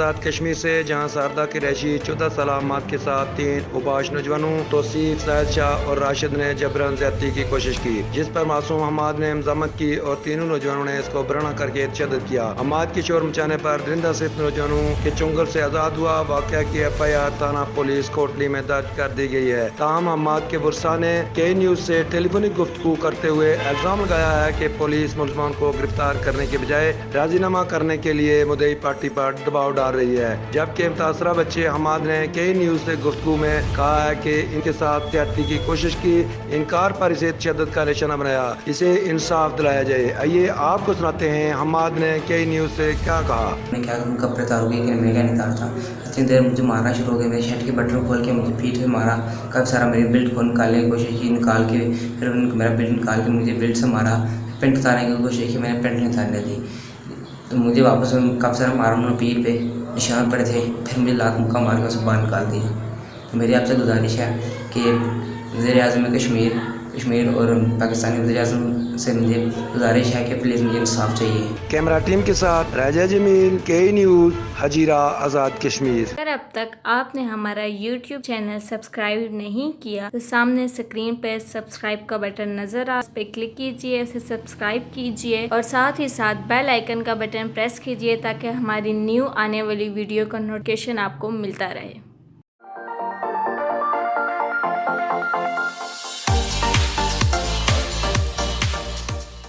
आज़ाद कश्मीर से, जहां शारदा की रैशी 14 साल अम्माद के साथ 3 उबाश नौजवानों तौसीफ, साहिद शाह और राशिद ने जबरन ज्यादती की कोशिश की, जिस पर मासूम अम्माद ने मज़ामत की और तीनों नौजवानों ने इसको बरहना करके तशद्दुद किया। अम्माद की शोर मचाने पर दरिंदा सिर्फ नौजवानों के चुंगल से आज़ाद हुआ। वाक़या की FIR थाना पुलिस कोटली में दर्ज कर दी गई है। ताहम अम्माद के बुरसा ने के न्यूज़ से टेलीफोनिक गुफ्तगू करते हुए इल्ज़ाम लगाया है कि पुलिस मुलजमान को गिरफ्तार करने के बजाय राजीनामा करने के लिए मुद्दई पार्टी पर दबाव डाल रही है, जबकि मुतासरा बच्चे हमाद ने कई न्यूज़ से गुफ्तगू में कहा है कि इनके साथ ज्यादती की कोशिश की, इनकार पर इसे तशद्दुद का निशाना बनाया, इसे इंसाफ दिलाया जाए। आइए आपको सुनाते हैं हमाद ने कई न्यूज़ से क्या कहा। मैं क्या करूँ, कपड़े तारूंगी कि मैं क्या नहीं तारता। इतनी देर मुझे मारना शुरू हो गया, मेरे शर्ट के बटन खोल के मुझे पीठ पे मारा, काफ़ी सारा मेरी बेल्ट को निकालने की कोशिश की, निकाल के फिर उन्होंने मेरा बेल्ट निकाल के मुझे बेल्ट से मारा, पेंट उतारने की कोशिश की, मैंने पेंट नहीं उतारने दी, तो मुझे वापस काफ़ी सारा मारा, उन्होंने पीठ पे निशान पड़े थे, फिर मुझे लात मुक्का मार के उसे बाहर निकाल दिया। तो मेरी आपसे गुजारिश है कि वज़ीर-ए-आज़म कश्मीर और पाकिस्तानी वज़ीर-ए-आज़म से मुझे गुजारिश है कि प्लीज़ मुझे इंसाफ चाहिए। कैमरा टीम के साथ राजा जमील, के न्यूज़, हजीरा, आज़ाद कश्मीर। अगर अब तक आपने हमारा YouTube चैनल सब्सक्राइब नहीं किया तो सामने स्क्रीन पर सब्सक्राइब का बटन नजर आ, उस पर क्लिक कीजिए, उसे सब्सक्राइब कीजिए और साथ ही साथ बेल आइकन का बटन प्रेस कीजिए ताकि हमारी न्यू आने वाली वीडियो का नोटिफिकेशन आपको मिलता रहे।